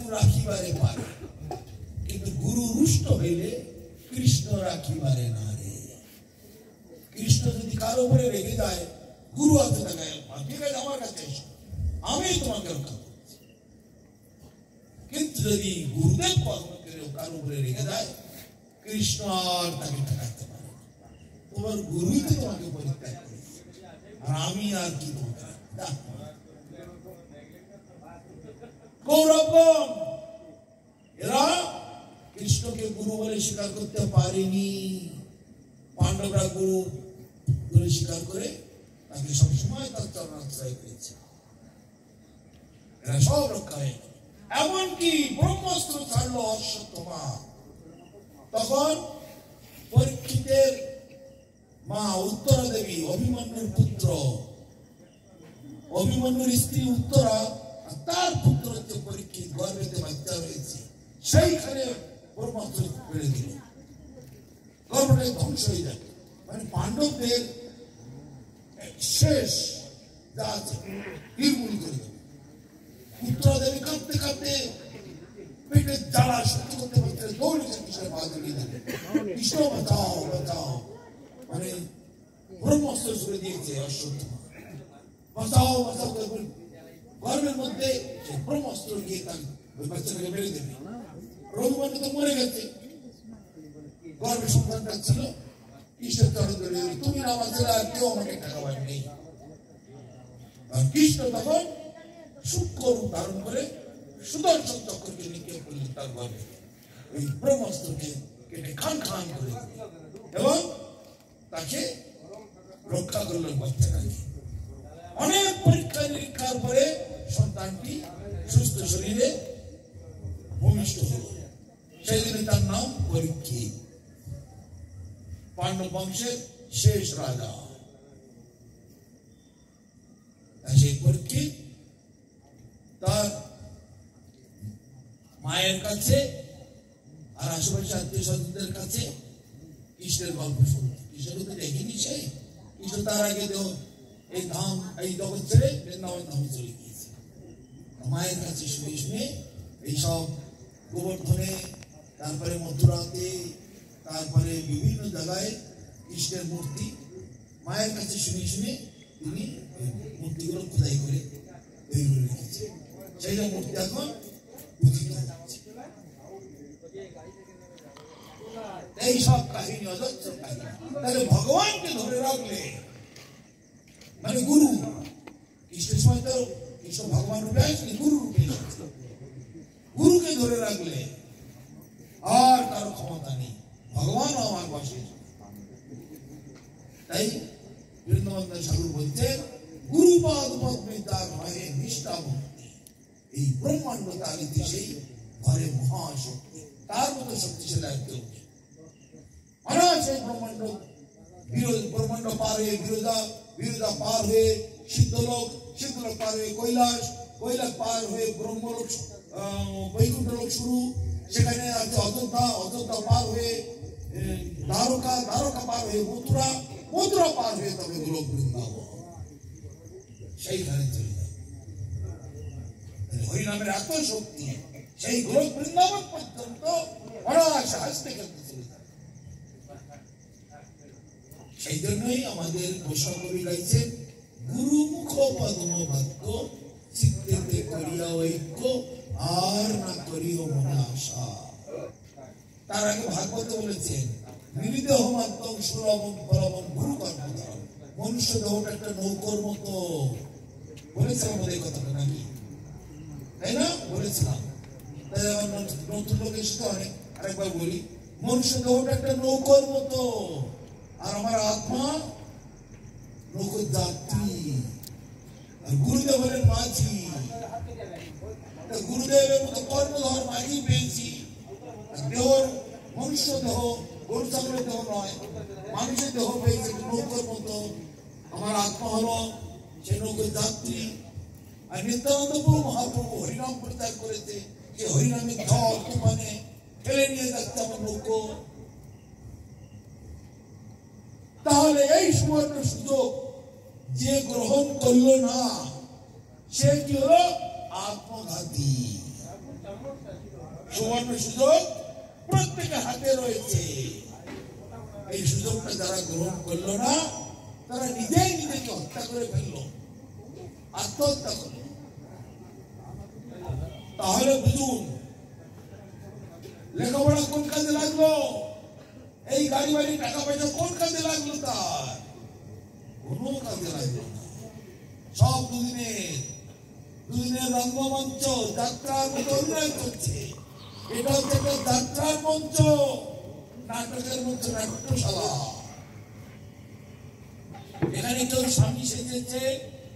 গুরু রাখিবারে পারে, কিন্তু গুরু রুষ্ট হইলে কৃষ্ণ রাখিবারে না রে। কৃষ্ণ যদি কারো উপরে রেগে যায়, গুরু আছে তাকে ঠিক আছে আমার কাছে এসো, আমি তোমাকে রক্ষা করছি। কিন্তু যদি গুরুদেব কারো উপরে রেগে যায়, কৃষ্ণ আর তাকে ঠেকাতে পারে না। তোমার গুরুই তো তোমাকে পরিত্যাগ করেছে, আর আমি আর কি তোমাকে কৌরবগণ এরা কৃষ্ণকে গুরু বলে স্বীকার করতে পারেনি। পাণ্ডবরা গুরু বলে স্বীকার করে তাকে সবসময় তার চরণাশ্রয় করেছে, এরা সব রক্ষা হয়ে গেল। এমনকি ব্রহ্মাস্ত্র ছাড়লো অশ্বত্থমা, তখন পরীক্ষিতের মা উত্তরা দেবী, অভিমন্যুর পুত্র, অভিমন্যুর স্ত্রী উত্তরা, তার পুত্র হচ্ছে পরীক্ষিত, গর্ভেতে বাচ্চা রয়েছে, সেইখানে ব্রহ্মাস্ত্র ফেলে দিল, গর্ভটাই ধ্বংস হয়ে যাবে। মানে পাণ্ডবদের শেষ যা আছে নির্মূল করে দেবে। উত্তরা দেবী কাঁদতে কাঁদতে পেটের জ্বালা সহ্য করতে পারছে, দৌড়েছে কৃষ্ণের পা জড়িয়ে দেবে, কৃষ্ণ বাঁচাও বাঁচাও, মানে ব্রহ্মাস্ত্র ছুড়ে দিয়েছে অশ্বত্থমা, বাঁচাও বাঁচাও করে গর্ভের মধ্যে ব্রহ্মাস্ত্র গিয়ে তার ওই বাচ্চাটাকে মেরে দেবে। রঘুবর্ণ তো মরে গেছে, গর্ভে সন্তানটা ছিল, কৃষ্ণের চরণ ধরে তুমি না বাঁচলে আর কেউ আমাকে ঠেকাবার নেই। আর কৃষ্ণ তখন সূক্ষ্ম রূপ ধারণ করে সুদর্শন চক্রকে নিক্ষেপ করলেন তার গর্ভে, ওই ব্রহ্মাস্ত্রকে কেটে খান খান করে এবং তাকে রক্ষা করলেন বাচ্চাটাকে। অনেক পরীক্ষা নিরীক্ষার পরে সন্তানটি সুস্থ শরীরে ভূমিষ্ঠ হল, সেই দিনে তার নাম পরীক্ষিত, পাণ্ডব বংশের শেষ রাজা। সেই পরীক্ষিত তার মায়ের কাছে আর আশেপাশে আত্মীয় স্বজনদের কাছে কৃষ্ণের গল্প শুনত। কৃষ্ণকে তো দেখেনি সে, কৃষ্ণ তার আগে তো এই ধাম এই জগৎ ছেড়ে বৃন্দাবন ধামে চলে গিয়েছে। মায়ের কাছে শুনে শুনে এইসব গোবর্ধনে, তারপরে মথুরাতে, তারপরে বিভিন্ন জায়গায় কৃষ্ণের মূর্তি মায়ের কাছে শুনে শুনে তিনি মূর্তিগুলো খোদাই করে তৈরি করে রেখেছে। সেইটা মূর্তি এখন পূজিত হচ্ছে। এই সব কাহিনী অজস্র কাহিনী। তাহলে ভগবানকে ধরে রাখলে মানে গুরু, কৃষ্ণের সময় তো কৃষ্ণ ভগবান রূপে আসলে গুরু রূপে এসেছে, গুরুকে ধরে রাখলে আর কারো ক্ষমতা নেই, ভগবান আমার বসে। তাই বৃন্দাবন সাধু বলছেন গুরুপাদ পদ্মে তার ঘরে নিষ্ঠা ভক্তি, এই ব্রহ্মাণ্ড তালিতে সেই ঘরে মহাশক্তি, তার মতো শক্তিশালী আর কেউ নেই। সেই ব্রহ্মাণ্ড ব্রহ্মাণ্ড পার হয়ে বিরজা পার হয়ে সিদ্ধলোক, সিদ্ধলোক পার হয়ে কৈলাস, কৈলাস পার হয়ে ব্রহ্মলোক, বৈকুণ্ঠ লোক শুরু, সেখানে আছে অযোধ্যা, অযোধ্যা পার হয়ে দ্বারকা, দ্বারকা পার হয়ে মথুরা, মথুরা পার হয়ে তবে গোলক বৃন্দাবন, সেইখানে চলে যাবে। হরিনামের এত শক্তি, সেই গোলক বৃন্দাবন পর্যন্ত অনায়াসে হাসতে খেলতে চলে যাবে। সেই জন্যই আমাদের ঘোষণা কবি গাইছেন গুরুমুখ পদ্ম ভাগ্য চিত্তেতে করিয়া ঐক্য আর না করিও মনে আশা। তার আগে ভাগবতে বলেছেন নিরিদেহ মাত্রং সুলভং ফলবং গুরু কর্মধাম, মনুষ্য দেহটা একটা নৌকোর মতো, বলেছে আমাদের কথাটা নাকি, তাই না? বলেছিলাম। তাই আমার নতুন লোক এসে অনেক আরেকবার বলি, মনুষ্য দেহটা একটা নৌকোর মতো, আর আমার আত্মা নৌকোর যাত্রী, আর গুরুদেব হলেন মাঝি। গুরুদেবের মতো কর্মধর মাঝি পেয়েছি। দেহ মনুষ্য দেহ, গরু ছাগলের দেহ নয়, মানুষের দেহ পেয়েছে নৌকোর মতো। আমার আত্মা হলো সে নৌকোর যাত্রী। আর নিত্যানন্দ প্রভু মহাপ্রভু হরিনাম প্রচার করেছে, যে হরিনামের জল তুফানে ফেলে নিয়ে যাচ্ছে আমার নৌকো। তাহলে এই সুবর্ণ সুযোগ যে গ্রহণ করলো না, সে কি হলো? আত্মঘাতী। সুবর্ণ সুযোগ প্রত্যেকের হাতে রয়েছে। এই সুযোগটা যারা গ্রহণ করলো না তারা নিজেই নিজেকে হত্যা করে ফেললো, আত্মহত্যা করলো। তাহলে বুঝুন লেখাপড়া কোন কাজে লাগলো, এই গাড়ি বাড়ি টাকা পয়সা কোন কাজে লাগলো, তার কোন কাজে লাগলো না। সব দুদিনের রঙ্গমঞ্চ যাত্রার মতো অভিনয় করছে। এটা হচ্ছে একটা যাত্রার মঞ্চ, নাটকের মঞ্চ, নাট্যশালা। এখানে কেউ স্বামী সেজেছে,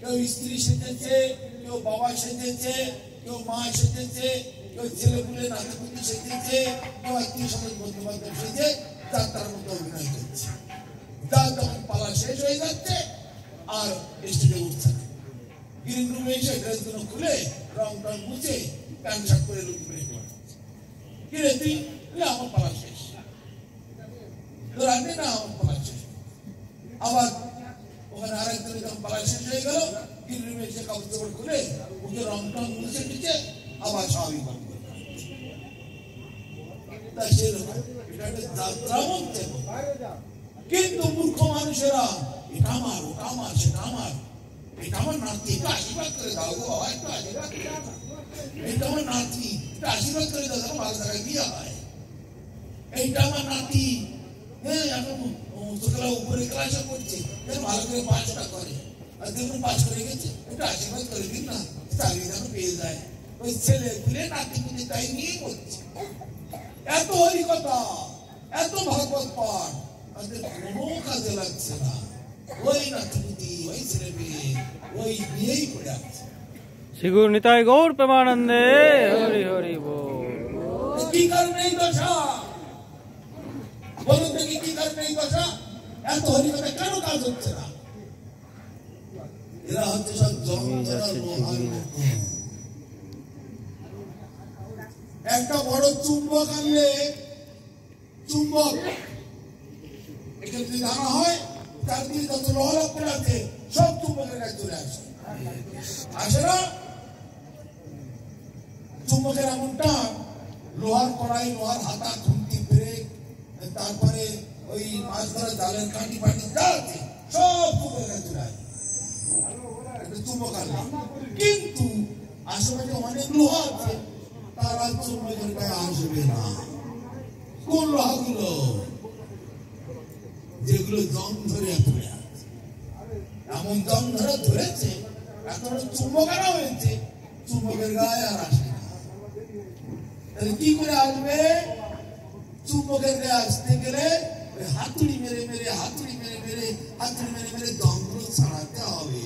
কেউ স্ত্রী সেজেছে, কেউ বাবা সেজেছে, কেউ মা সেজেছে, কেউ ছেলে পুলে নাতিপুতি সেজেছে, কেউ আত্মীয় স্বজন বন্ধু বান্ধব সেজে যাত্রার মতো অভিনয় করছে। যা তখন পালা শেষ হয়ে যাচ্ছে আর স্টেজে উঠছে না। গ্রিন রুমে এসে ড্রেসগুলো খুলে রং টং মুছে প্যান্ট শার্ট করে লুকি করে কিরে তুই আমার পালা শেষ, তোর আনবি না আমার পালা শেষ। আবার ওখানে আরেকজন যখন পালা শেষ হয়ে গেল গ্রিন রুমে এসে কাপড় চাপড় খুলে মুখে রং টং মুছে টুচে আবার স্বাভাবিক ভাবে তা সেরকম এটা একটা যাত্রা মঞ্চে। কিন্তু মূর্খ মানুষেরা এটা আমার, ওটা আমার, সেটা আমার, এটা আমার নাতি, একটু আশীর্বাদ করে দাও গো বাবা, একটু আশীর্বাদ করে দাও, এটা আমার নাতি, একটু আশীর্বাদ করে দাও, ভালো জায়গায় বিয়ে হয়, এইটা আমার নাতি, হ্যাঁ এখন উপরে ক্লাসে পড়ছে, ভালো করে পাঁচটা করে, আর দেখুন পাঁচ করে গেছে, একটু আশীর্বাদ করে দিন না, চাকরি যেন পেয়ে যায়। ওই ছেলে পুলে নাতি পুলে তাই নিয়ে করছে। এত হরিকথা, এত ভাগবত পাঠ, তাদের কোনো কাজে লাগছে না। ওই নাতিপুতি, ওই ছেলে মেয়ে, ওই নিয়েই পড়ে আছে। শ্রী গুরু নিতাই গৌর প্রেমানন্দে হরি হরি বল। কি কারণে এই দশা বলুন দেখি, কি কারণে এই দশা? এত হরিকথা কেন কাজ হচ্ছে না? এরা হচ্ছে সব জমজরা লোহার মতো। একটা বড় চুম্বক আনলে, চুম্বক এটা যদি জানা হয় চারদিকে যত লোহা লক্ষ্য আছে সব চুম্বকের কাছে চলে আসে, আসে না? চুম্বকের এমনটা লোহার কড়াই, লোহার হাতা, খুন্তি, ব্রেক, তারপরে ওই মাছ ধরা জালের কাঁটি পাটি যা আছে সব চুম্বকের কাছে চলে আসে, চুম্বক আনলে। কিন্তু আশেপাশে অনেক লোহা আছে, তারা চুম্বকের গায়ে আসবে না। কোন লোহাগুলো? যেগুলো জং ধরে পড়ে আছে, এমন জং ধরে ধরেছে, এত চুম্বক আনা হয়েছে, চুম্বকের গায়ে আর আসে না। তাহলে কি করে আসবে? চুম্বকের গায়ে আসতে গেলে হাতুড়ি মেরে মেরে, হাতুড়ি মেরে মেরে, হাতুড়ি মেরে মেরে জংগুলো ছাড়াতে হবে।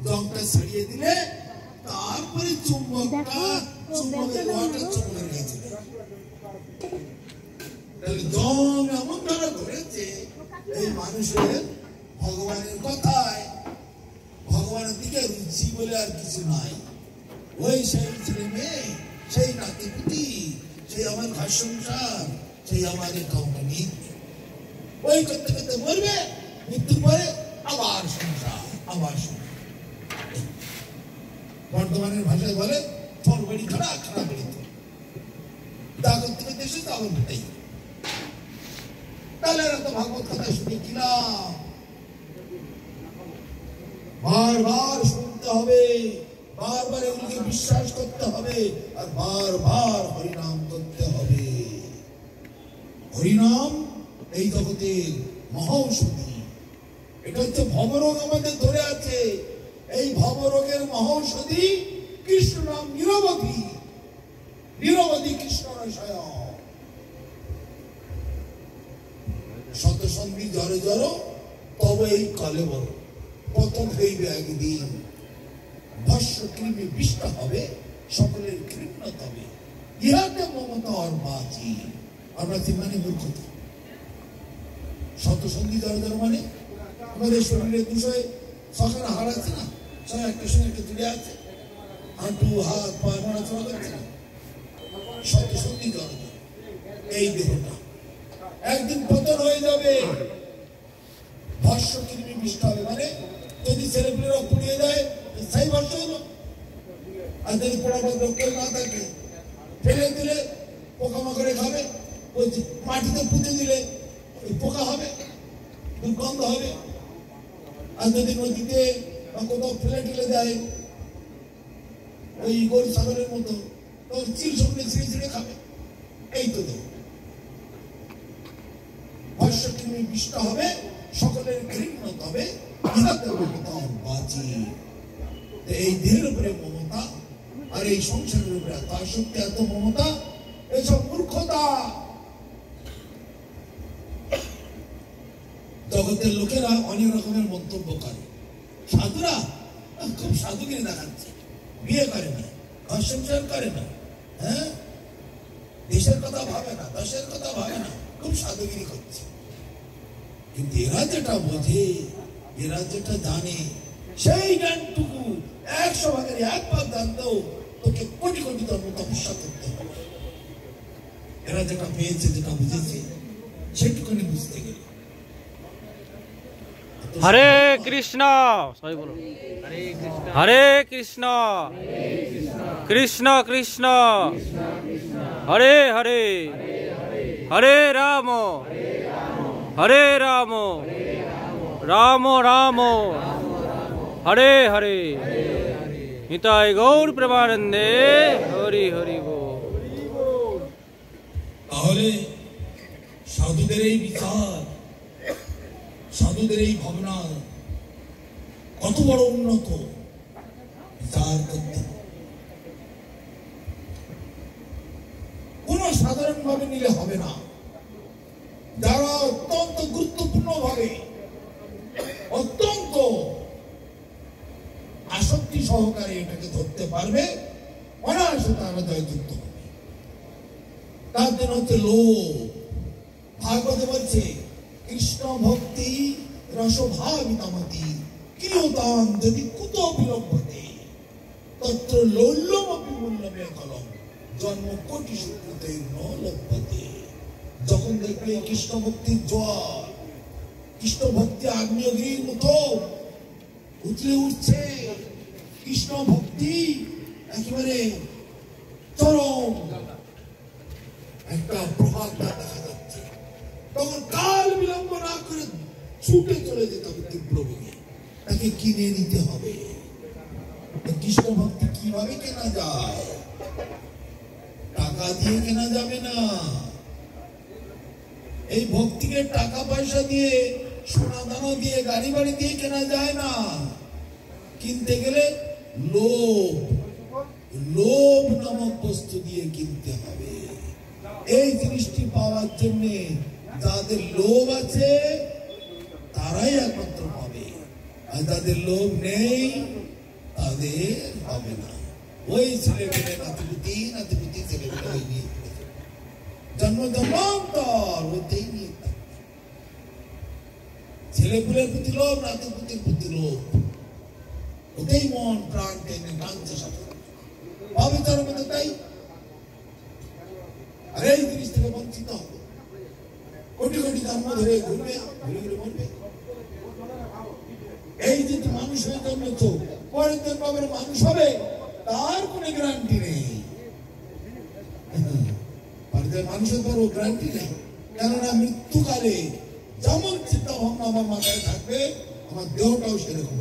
জংটা ছাড়িয়ে দিলে তারপরে চুম্বকটা, চুম্বকের লোহাটা চুম্বকের গায়ে চলে আসবে। তাহলে জং এমন ধরা ধরেছে, এই মানুষের ভগবানের কথায়, ভগবানের দিকে রুচি বলে আর কিছু নাই। ওই সেই ছেলে মেয়ে, সেই নাতিপুতি, সেই আমার ঘর সংসার, সেই আমাদের কোম্পানি, ওই করতে করতে মরবে, মৃত্যুর পরে আবার সংসার, আবার সংসার। বর্তমানের ভাষায় বলে তোর বাড়ি খারাপ, খারাপ বাড়ি তো যা করতে করতে এসে তা আবার ভুটাই। তাহলে এরা তো ভাগবত কথা শুনে কিলাম, বারবার শুনতে হবে, বারবার এগুলিকে বিশ্বাস করতে হবে, আর বারবার হরিনাম করতে হবে। হরিনাম এই জগতের মহৌষধি। এটা হচ্ছে ভবরোগ আমাদের ধরে আছে, এই ভবরোগের মহৌষধি কৃষ্ণ নাম নিরবধি, নিরবধি কৃষ্ণ রসায়। শতসন্ধি জড়ো জড়ো তবে এই কলে বড়, পতন হইবে একদিন, ভস্য কৃমি বিষ্ট হবে, সকলের কৃষ্ণ তবে, ইহাতে মমতা আর বাঁচি। আমরা মানে মূর্খতা। শতসন্ধি জড়ো জড়ো মানে আমাদের শরীরে দুশোয় ছখানা হাড় আছে না, সব একটা সঙ্গে একটা জুড়ে আছে, হাঁটু হাত পা নড়াচড়া করছে না, শতসন্ধি জড়ো জড়ো। এই দেহটা একদিন পতন হয়ে যাবে, ভস্য কৃমি বিষ্ট হবে। মানে যদি ছেলেপুলে রোগ পুড়িয়ে যায় সেই ভস্য হলো, আর যদি পোড়াবার রোগ না থাকে ফেলে দিলে পোকামাকড়ে খাবে, ওই মাটিতে পুঁতে দিলে ওই পোকা হবে, দুর্গন্ধ হবে। আর যদি নদীতে বা কোথাও ফেলে ঠেলে দেয় ওই গরু ছাগলের মতো, তখন চিল সঙ্গে ছিঁড়ে ছিঁড়ে খাবে। এই তো দেহ ভস্যকৃমি বিষ্ট হবে, সকলের ঘৃণ্য হবে, এই দেহের উপরে মমতা আর এই সংসারের উপরে এত আসক্তি, এত মমতা, এইসব মূর্খতা। জগতের লোকেরা অনেক রকমের মন্তব্য করে। সাধুরা খুব সাধুগিরি দেখাচ্ছে, বিয়ে করে না, ঘর সংসার করে না, হ্যাঁ, দেশের কথা ভাবে না, দেশের কথা ভাবে না, খুব সাধুগিরি করছে। কিন্তু এরা যেটা বোঝে, এরা যেটা জানে, সেই জ্ঞানটুকু 100 ভাগের 1 ভাগ জানতেও তোকে কোটি কোটি জন্ম তপস্যা করতে হবে। এরা যেটা পেয়েছে, যেটা বুঝেছে, সেটুকুনি বুঝতে গেলে। হরে কৃষ্ণ, সবাই বলো হরে কৃষ্ণ, কৃষ্ণ কৃষ্ণ হরে হরে, হরে রাম হরে রাম, রাম রাম হরে হরে। নিতাই গৌর প্রেমানন্দে, হরি হরি বল। তাহলে সাধুদের এই বিচার, সাধুদের এই ভাবনা কত বড় উন্নত, বিচার করতে কোন সাধারণ ভাবে নিলে হবে না। যারা অত্যন্ত গুরুত্বপূর্ণ ভাবে, অত্যন্ত আসক্তি সহকারে এটাকে ধরতে পারবে, অনায়াসে তারা জয়যুক্ত হবে। তার জন্য হচ্ছে লোভ। ভাগবতে বলছে কৃষ্ণ ভক্তি রসভাবিতামতি ক্রিয়তাম যদি কুত বিলম্বতে তত্র লৌল্যমপি মূল্যমে কলম জন্ম কোটি সুকৃতৈর্ন লভ্যতে। যখন দেখবে কৃষ্ণ ভক্তির জোয়ার, কৃষ্ণ ভক্তি আগ্নেয়গিরির মতো উতলে উঠছে, কৃষ্ণ ভক্তি একেবারে চরম একটা প্রভাব দেখা যাচ্ছে, তখন কাল বিলম্ব না করে ছুটে চলে যেতে হবে তীব্র বেগে, তাকে কিনে নিতে হবে। কৃষ্ণ ভক্তি কিভাবে কেনা যায়? টাকা দিয়ে কেনা যাবে না। এই ভক্তিকে টাকা পয়সা দিয়ে, সোনা দানা দিয়ে, গাড়ি বাড়ি দিয়ে কেনা যায় না। কিনতে গেলে লোভ, লোভ নামক বস্তু দিয়ে কিনতে হবে। এই জিনিসটি পাওয়ার জন্য যাদের লোভ আছে তারাই একমাত্র পাবে, আর যাদের লোভ নেই তাদের হবে না। ওই ছেলেমেয়ে নাতিপুতি নাতিপুতি ছেলেমেয়ে ওই নিয়ে জন্ম জন্মান্তর ওতেই নিয়ে ছেলেপুলের প্রতি লোভ, নাতিপুতির প্রতি লোভ, ওতেই মন প্রাণ টেনে টানছে সব পাবে তার মধ্যে। তাই আর এই জিনিস থেকে বঞ্চিত হবে, কোটি কোটি জন্ম ধরে ঘুরবে, ঘুরে ঘুরে মরবে। এই যে মানুষ হয়ে জন্মেছ, পরের জন্ম আবার মানুষ হবে তার কোনো গ্যারান্টি নেই। মানুষের বড় গ্যারান্টি নেই, কেননা মৃত্যুকালে যেমন চিন্তা ভাবনা আমার মাথায় থাকবে, আমার দেহটাও সেরকম।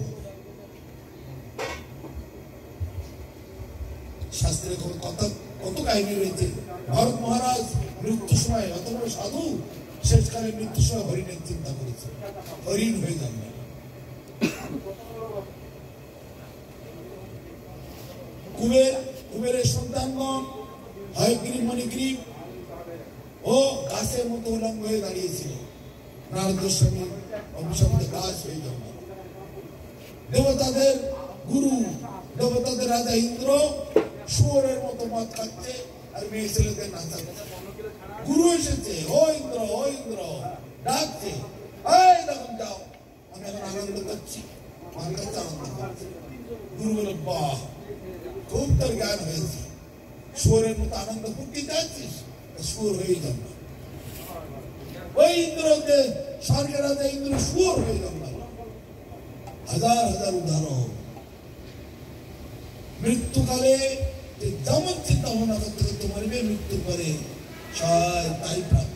শাস্ত্রে কথা কত কাহিনী রয়েছে। ভরত মহারাজ মৃত্যুর সময়, অত বড় সাধু, শেষকালে মৃত্যুর সময় হরিণের চিন্তা করেছে, হরিণ হয়ে যাবে। কুবেরের সন্তানগণ হয়গ্রীব মণিগ্রীব ও গাছের মতো উলঙ্গ হয়ে দাঁড়িয়েছিল। নারদ স্বামী অভিশাপে গাছ হয়ে যাবে। দেবতাদের গুরু, দেবতাদের রাজা ইন্দ্র শুয়োরের মতো মদ খাচ্ছে আর মেয়ে ছেলেদের নাচাচ্ছে। গুরু এসেছে, ও ইন্দ্র, ও ইন্দ্র ডাকছে, এই দেখুন যাও, আমি এখন আনন্দ করছি, আমার কাছে আনন্দ করছি। গুরু বলে, বাহ, খুব তোর জ্ঞান হয়েছে, শুয়োরের মতো আনন্দ করতে যাচ্ছিস, শুয়োর হয়ে যাবে। ওই ইন্দ্রকে স্বর্গের রাজা ইন্দ্র শুয়োর হয়ে যাবে। হাজার হাজার উদাহরণ। মৃত্যুকালে যেমন চিন্তা ভাবনা করতে করতে মরবে, মৃত্যু করে সবাই তাই প্রাপ্য।